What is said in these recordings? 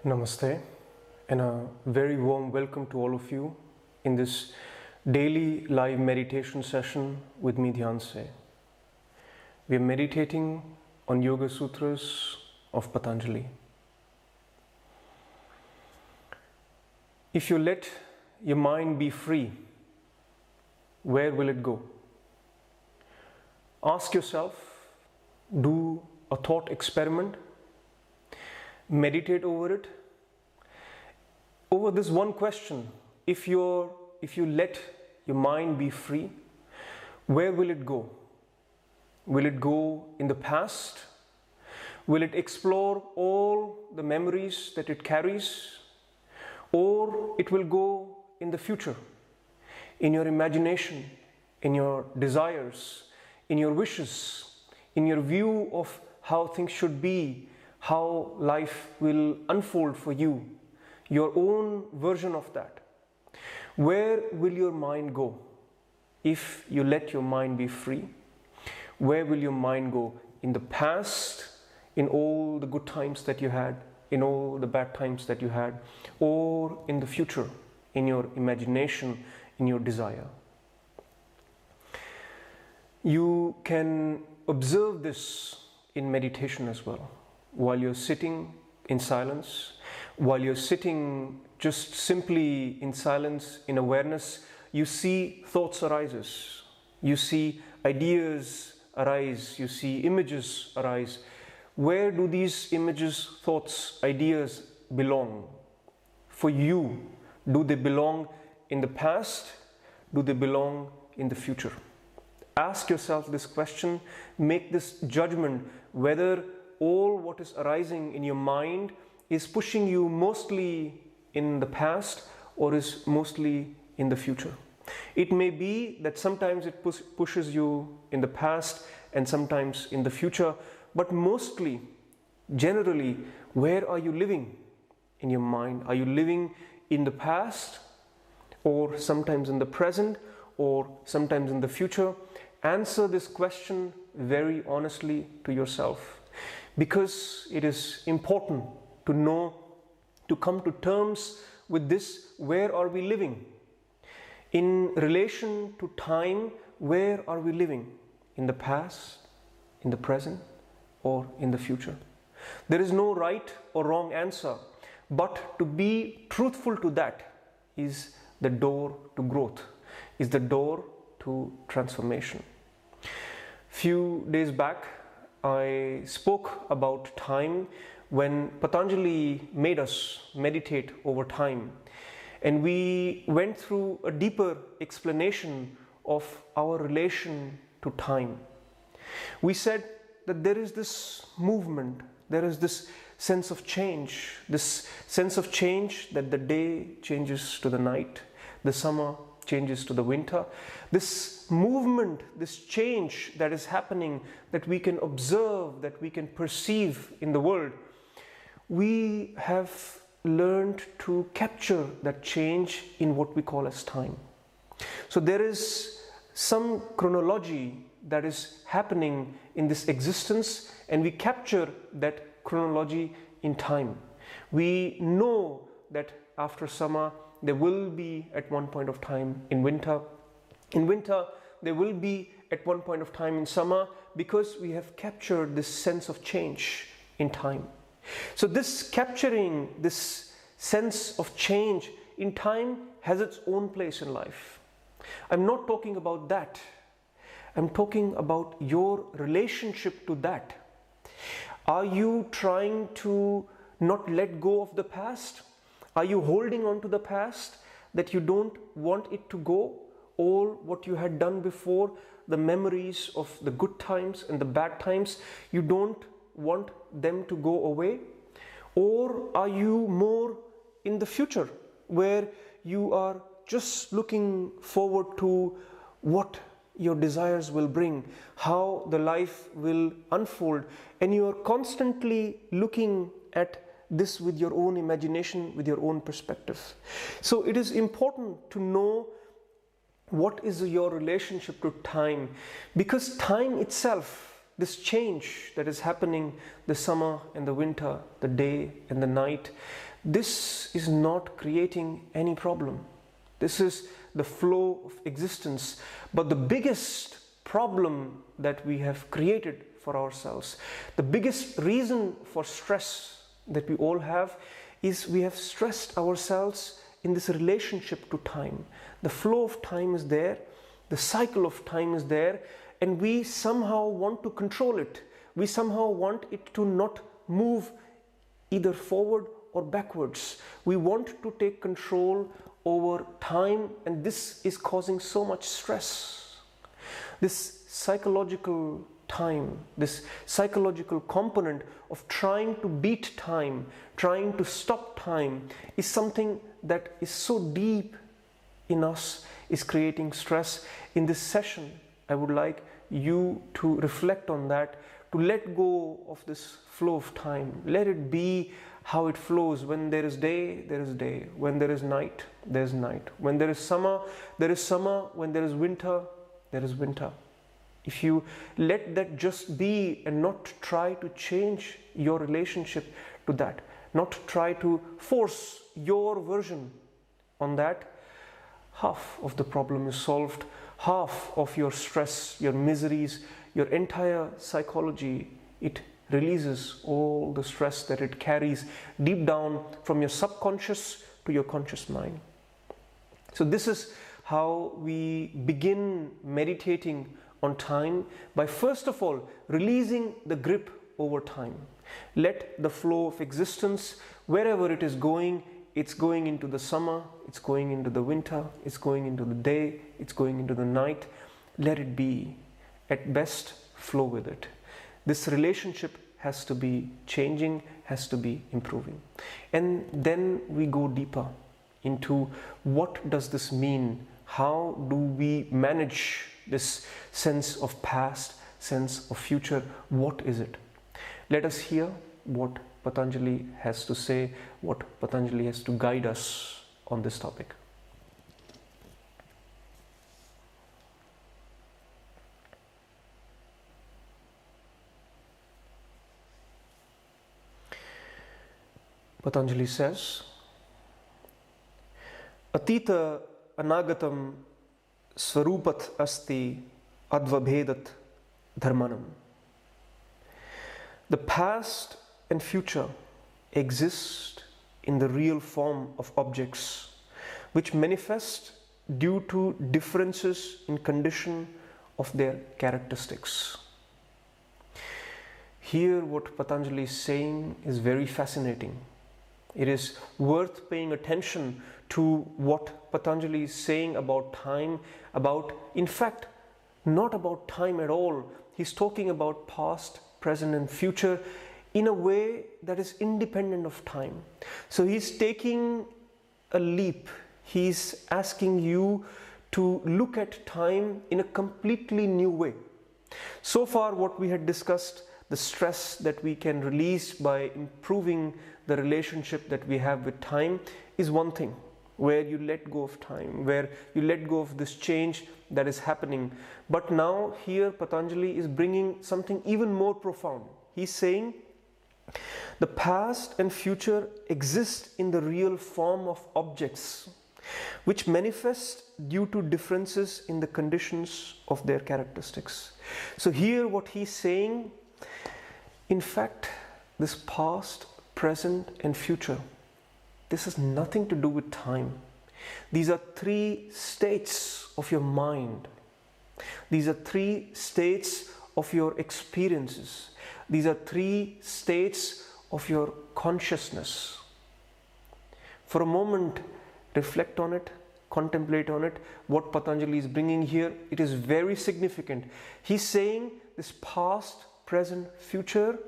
Namaste, and a very warm welcome to all of you in this daily live meditation session with me, Dhyanse. We are meditating on Yoga Sutras of Patanjali. If you let your mind be free, where will it go? Ask yourself, do a thought experiment. Meditate over it. Over this one question, if you let your mind be free, where will it go? Will it go in the past? Will it explore all the memories that it carries? Or it will go in the future, in your imagination, in your desires, in your wishes, in your view of how things should be, how life will unfold for you, your own version of that. Where will your mind go if you let your mind be free? Where will your mind go? In the past, in all the good times that you had, in all the bad times that you had, or in the future, in your imagination, in your desire? You can observe this in meditation as well. While you're sitting in silence, while you're sitting just simply in silence, in awareness, you see thoughts arises, you see ideas arise, you see images arise. Where do these images, thoughts, ideas belong? For you, do they belong in the past? Do they belong in the future? Ask yourself this question, make this judgment whether all what is arising in your mind is pushing you mostly in the past or is mostly in the future. It may be that sometimes it pushes you in the past and sometimes in the future, but mostly, generally, where are you living in your mind? Are you living in the past or sometimes in the present or sometimes in the future? Answer this question very honestly to yourself. Because it is important to know, to come to terms with this, where are we living? In relation to time, where are we living? In the past, in the present, or in the future? There is no right or wrong answer, but to be truthful to that is the door to growth, is the door to transformation. Few days back, I spoke about time when Patanjali made us meditate over time, and we went through a deeper explanation of our relation to time. We said that there is this movement, there is this sense of change that the day changes to the night, the summer changes to the winter. This movement, this change that is happening, that we can observe, that we can perceive in the world, we have learned to capture that change in what we call as time. So there is some chronology that is happening in this existence, and we capture that chronology in time. We know that after summer, there will be at one point of time in winter. In winter, there will be at one point of time in summer, because we have captured this sense of change in time. So this capturing this sense of change in time has its own place in life. I'm not talking about that. I'm talking about your relationship to that. Are you trying to not let go of the past? Are you holding on to the past, that you don't want it to go? All what you had done before, the memories of the good times and the bad times, you don't want them to go away? Or are you more in the future, where you are just looking forward to what your desires will bring, how the life will unfold, and you are constantly looking at this with your own imagination, with your own perspective? So it is important to know what is your relationship to time, because time itself, this change that is happening, the summer and the winter, the day and the night, this is not creating any problem. This is the flow of existence. But the biggest problem that we have created for ourselves, the biggest reason for stress that we all have, is we have stressed ourselves in this relationship to time. The flow of time is there, the cycle of time is there, and we somehow want to control it. We somehow want it to not move either forward or backwards. We want to take control over time, and this is causing so much stress. This psychological time, this psychological component of trying to beat time, trying to stop time, is something that is so deep in us, is creating stress. In this session, I would like you to reflect on that, to let go of this flow of time. Let it be how it flows. When there is day, there is day. When there is night, there is night. When there is summer, there is summer. When there is winter, there is winter. If you let that just be and not try to change your relationship to that, not try to force your version on that, half of the problem is solved. Half of your stress, your miseries, your entire psychology, it releases all the stress that it carries deep down from your subconscious to your conscious mind. So this is how we begin meditating on time, by first of all releasing the grip over time. Let the flow of existence, wherever it is going, it's going into the summer, it's going into the winter, it's going into the day, it's going into the night. Let it be. At best, flow with it. This relationship has to be changing, has to be improving. And then we go deeper into what does this mean? How do we manage this sense of past, sense of future? What is it? Let us hear what Patanjali has to say, what Patanjali has to guide us on this topic. Patanjali says, Atita anagatam swarupat asti advabhedat dharmanam. The past and future exist in the real form of objects, which manifest due to differences in condition of their characteristics. Here what Patanjali is saying is very fascinating. It is worth paying attention to what Patanjali is saying about time, about, in fact, not about time at all. He's talking about past, present and future in a way that is independent of time. So he's taking a leap. He's asking you to look at time in a completely new way. So far what we had discussed, the stress that we can release by improving the relationship that we have with time, is one thing, where you let go of time, where you let go of this change that is happening. But now here Patanjali is bringing something even more profound. He's saying the past and future exist in the real form of objects, which manifest due to differences in the conditions of their characteristics. So here what he's saying, in fact, this past, present and future, this has nothing to do with time. These are three states of your mind. These are three states of your experiences. These are three states of your consciousness. For a moment, reflect on it, contemplate on it. What Patanjali is bringing here, it is very significant. He's saying this past, present, future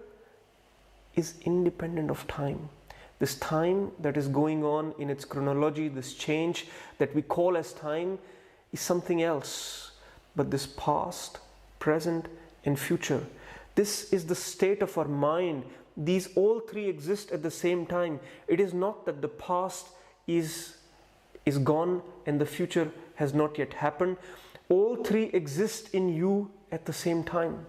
is independent of time. This time that is going on in its chronology, this change that we call as time, is something else. But this past, present and future, this is the state of our mind. These all three exist at the same time. It is not that the past is gone and the future has not yet happened. All three exist in you at the same time.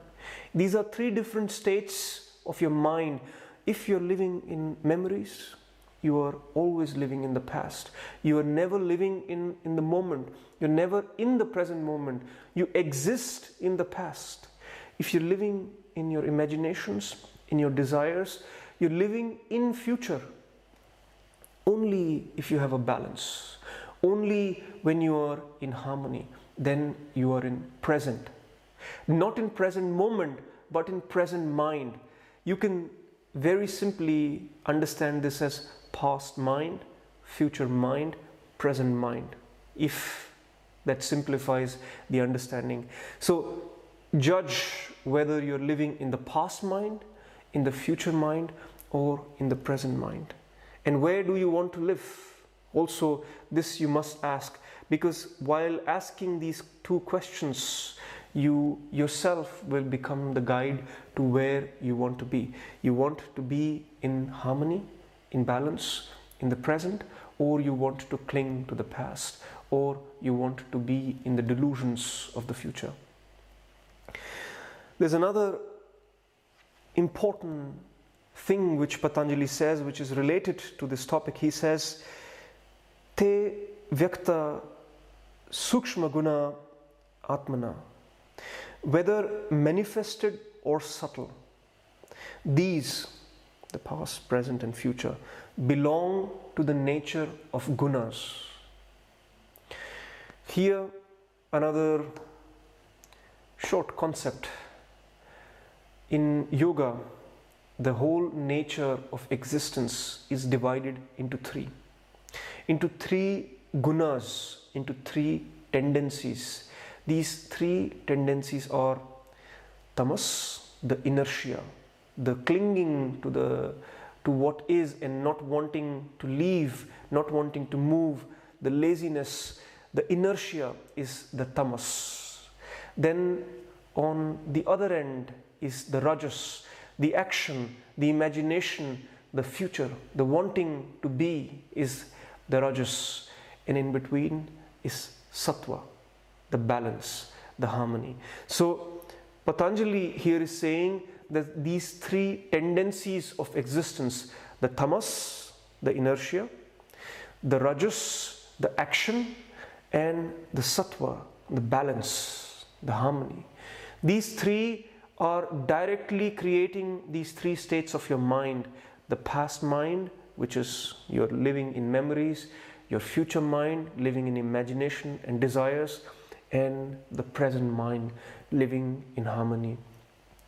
These are three different states of your mind. If you're living in memories, you are always living in the past. You are never living in the moment. You're never in the present moment. You exist in the past. If you're living in your imaginations, in your desires, you're living in future. Only if you have a balance, only when you are in harmony, then you are in present. Not in present moment, but in present mind. You can very simply understand this as past mind, future mind, present mind, if that simplifies the understanding. So judge whether you're living in the past mind, in the future mind, or in the present mind. And where do you want to live? Also, this you must ask, because while asking these two questions, you yourself will become the guide to where you want to be. You want to be in harmony, in balance, in the present, or you want to cling to the past, or you want to be in the delusions of the future. There's another important thing which Patanjali says, which is related to this topic. He says, Te vyakta sukshma guna atmana, whether manifested or subtle, these, the past, present and future, belong to the nature of gunas. Here another short concept. In yoga, the whole nature of existence is divided into three gunas, into three tendencies. These three tendencies are tamas, the inertia, the clinging to what is and not wanting to leave, not wanting to move, the laziness, the inertia is the tamas. Then on the other end is the rajas, the action, the imagination, the future, the wanting to be is the rajas, and in between is sattva, the balance, the harmony. So Patanjali here is saying that these three tendencies of existence, the tamas, the inertia, the rajas, the action, and the sattva, the balance, the harmony, these three are directly creating these three states of your mind. The past mind, which is you're living in memories, your future mind, living in imagination and desires, and the present mind, living in harmony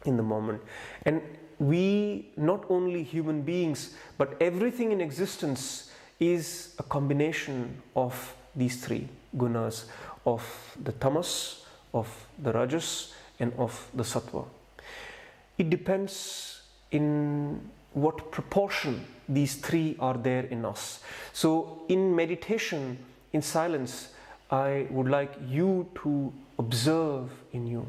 in the moment. And we, not only human beings, but everything in existence is a combination of these three gunas, of the tamas, of the rajas, and of the sattva. It depends in what proportion these three are there in us. So in meditation, in silence, I would like you to observe in you.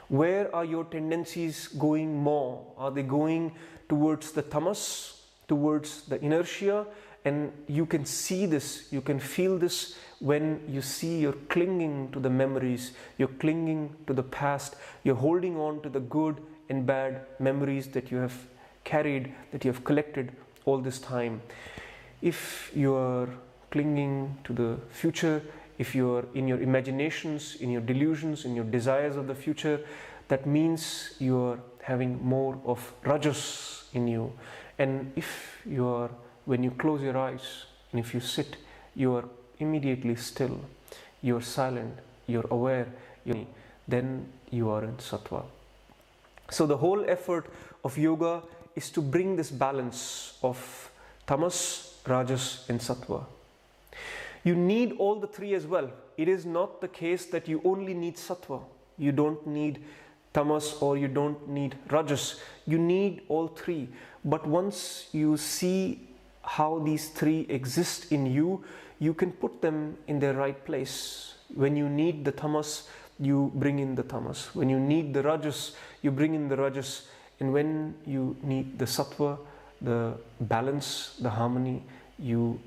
Where are your tendencies going more? Are they going towards the tamas, towards the inertia? And you can see this, you can feel this when you see you're clinging to the memories, you're clinging to the past, you're holding on to the good and bad memories that you have carried, that you have collected all this time. If you are clinging to the future, if you are in your imaginations, in your delusions, in your desires of the future, that means you are having more of rajas in you. And if you are, when you close your eyes and if you sit, you are immediately still, you are silent, you're aware, then you are in sattva. So the whole effort of yoga is to bring this balance of tamas, rajas and sattva. You need all the three as well. It is not the case that you only need sattva. You don't need tamas or you don't need rajas. You need all three. But once you see how these three exist in you, you can put them in their right place. When you need the tamas, you bring in the tamas. When you need the rajas, you bring in the rajas. And when you need the sattva, the balance, the harmony, you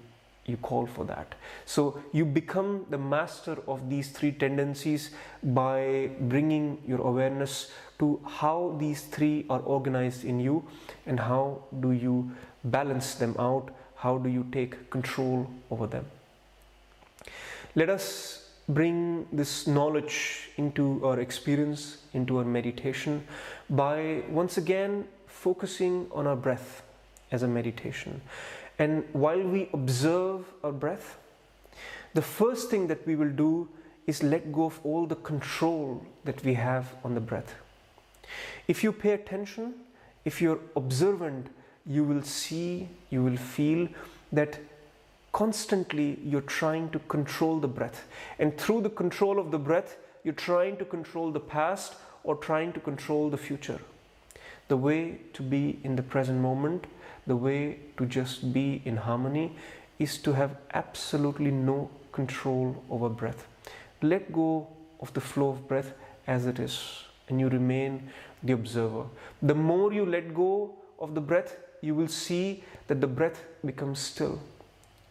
call for that. So you become the master of these three tendencies by bringing your awareness to how these three are organized in you and how do you balance them out, how do you take control over them? Let us bring this knowledge into our experience, into our meditation, by once again focusing on our breath as a meditation. And while we observe our breath, the first thing that we will do is let go of all the control that we have on the breath. If you pay attention, if you're observant, you will see, you will feel that constantly you're trying to control the breath. And through the control of the breath, you're trying to control the past or trying to control the future. The way to be in the present moment, the way to just be in harmony, is to have absolutely no control over breath. Let go of the flow of breath as it is, and you remain the observer. The more you let go of the breath, you will see that the breath becomes still.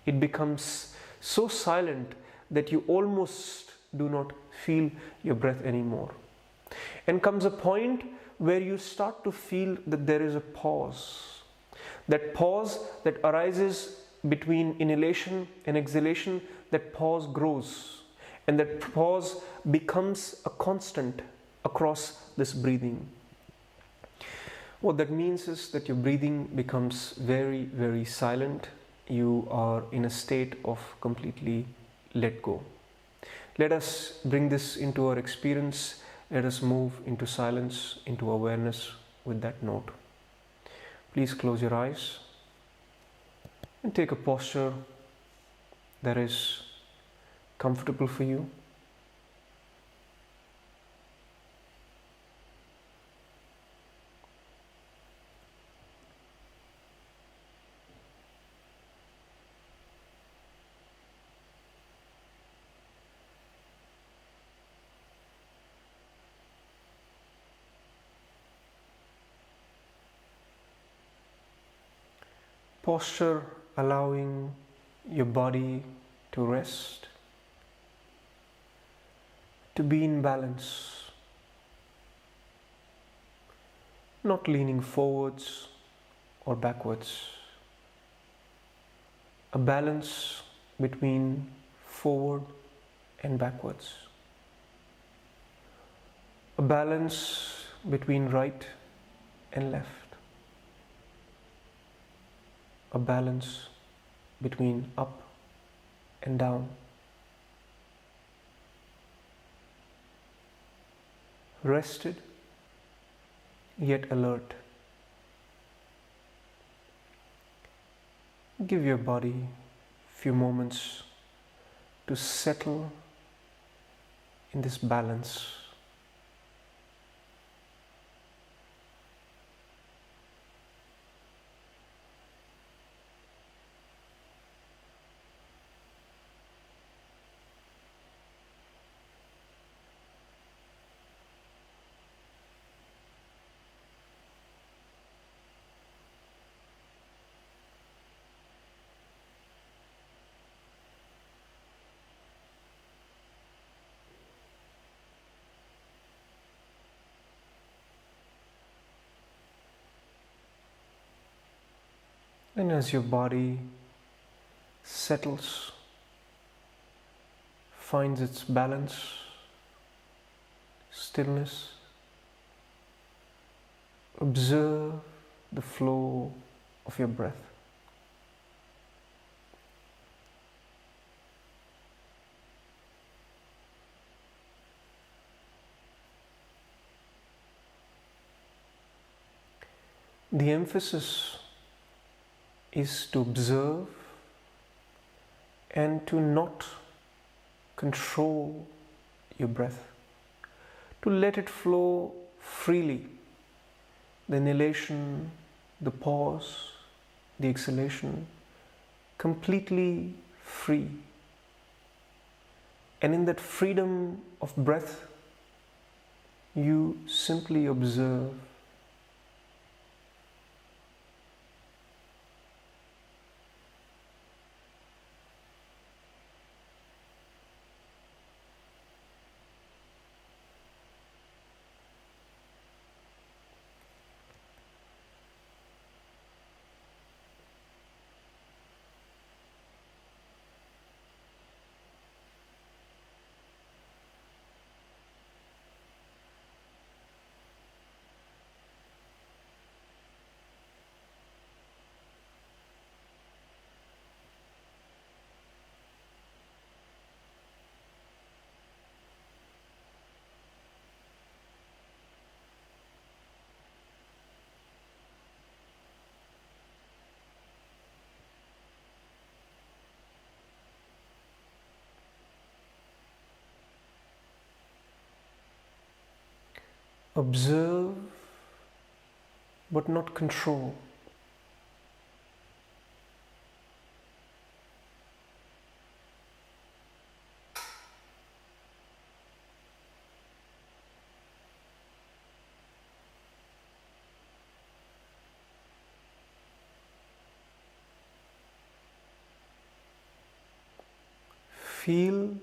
It becomes so silent that you almost do not feel your breath anymore. And comes a point where you start to feel that there is a pause. That pause that arises between inhalation and exhalation, that pause grows. And that pause becomes a constant across this breathing. What that means is that your breathing becomes very, very silent. You are in a state of completely let go. Let us bring this into our experience. Let us move into silence, into awareness with that note. Please close your eyes and take a posture that is comfortable for you. Posture allowing your body to rest, to be in balance, not leaning forwards or backwards. A balance between forward and backwards. A balance between right and left. A balance between up and down. Rested yet alert. Give your body a few moments to settle in this balance. And as your body settles, finds its balance, stillness, observe the flow of your breath. The emphasis is to observe and to not control your breath, to let it flow freely. The inhalation, the pause, the exhalation, completely free. And in that freedom of breath, you simply observe. Observe but not control. Feel,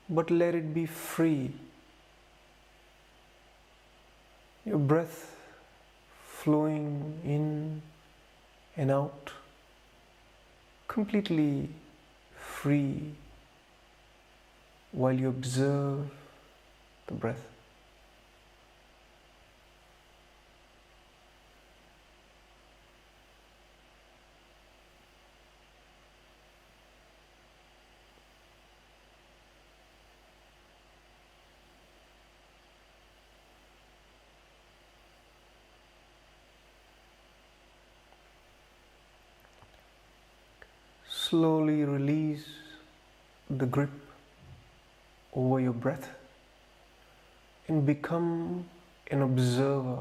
but let it be free. Your breath flowing in and out, completely free while you observe the breath. Slowly release the grip over your breath and become an observer.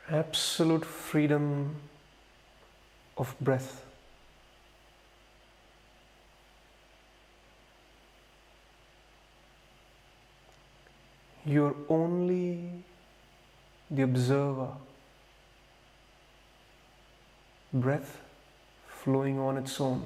Absolute freedom of breath. You're only the observer. Breath flowing on its own.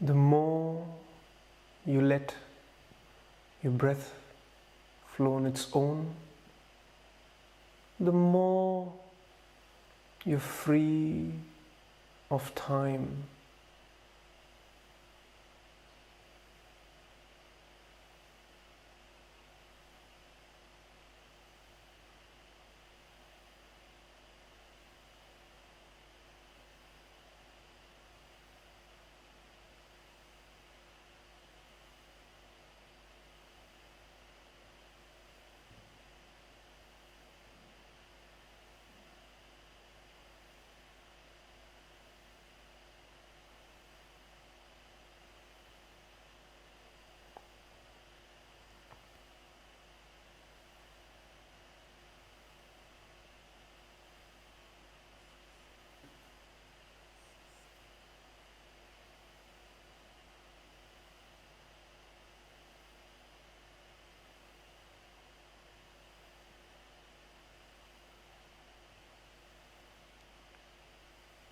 The more you let your breath flow on its own, the more you're free of time.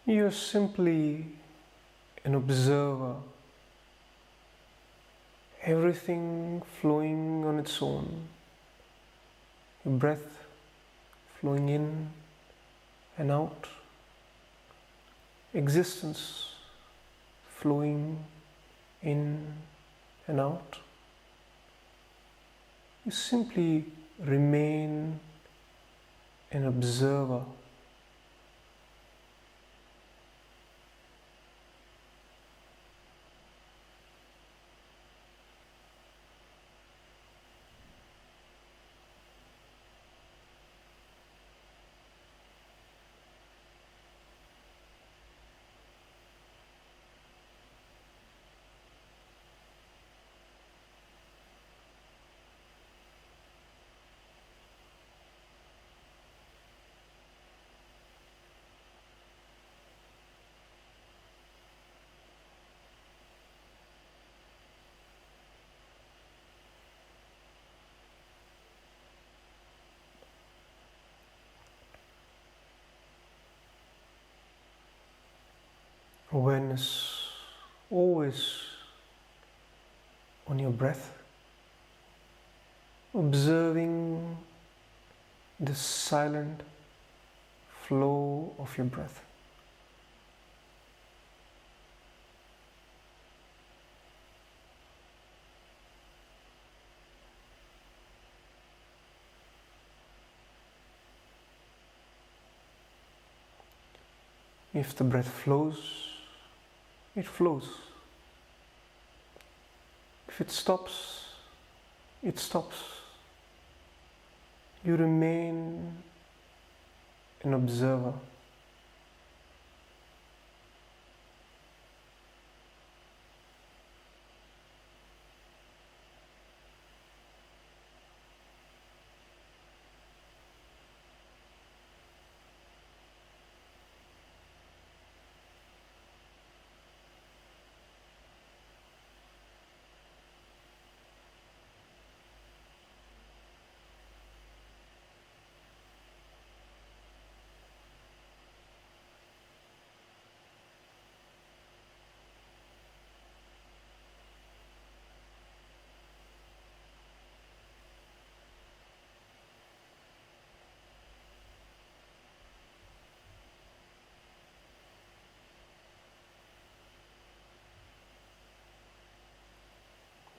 You're simply an observer, everything flowing on its own, your breath flowing in and out, existence flowing in and out. You simply remain an observer. Awareness always on your breath, observing the silent flow of your breath. If the breath flows, it flows. If it stops, it stops. You remain an observer.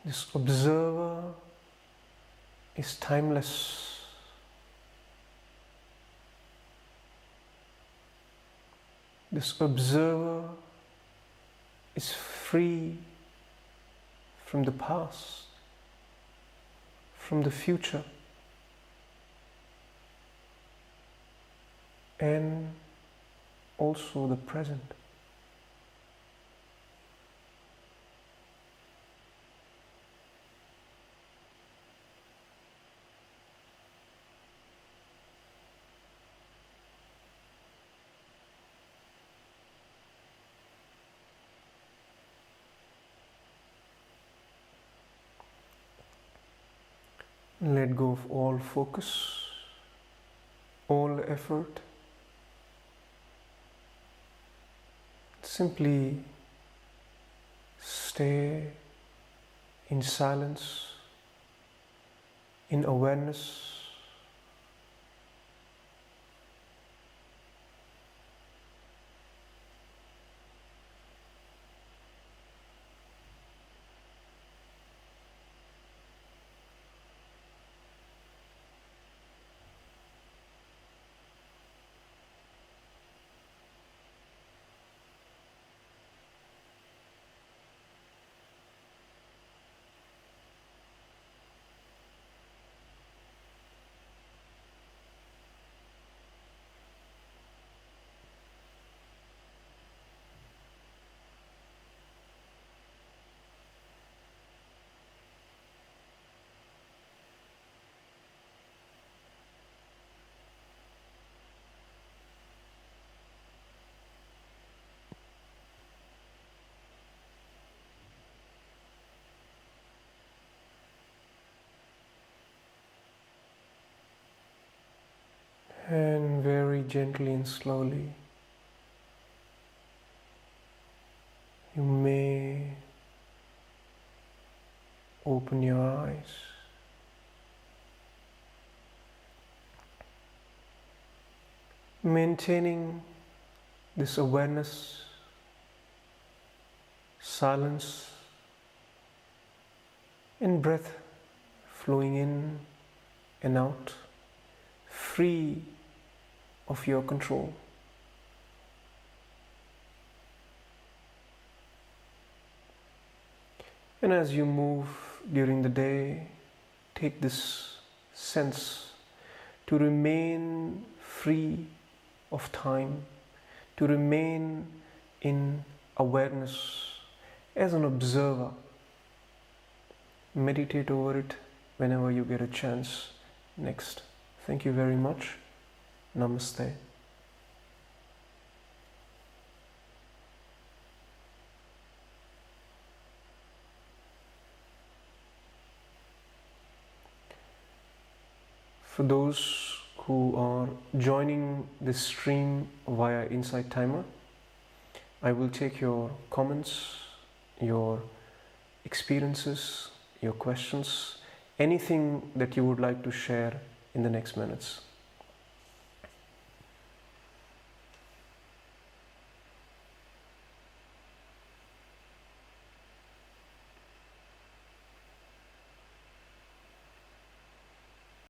This observer is timeless. This observer is free from the past, from the future, and also the present. Let go of all focus, all effort. Simply stay in silence, in awareness. And very gently and slowly you may open your eyes. Maintaining this awareness, silence, and breath flowing in and out, free of your control. And as you move during the day, take this sense to remain free of time, to remain in awareness as an observer. Meditate over it whenever you get a chance next. Thank you very much. Namaste. For those who are joining this stream via Insight Timer, I will take your comments, your experiences, your questions, anything that you would like to share in the next minutes.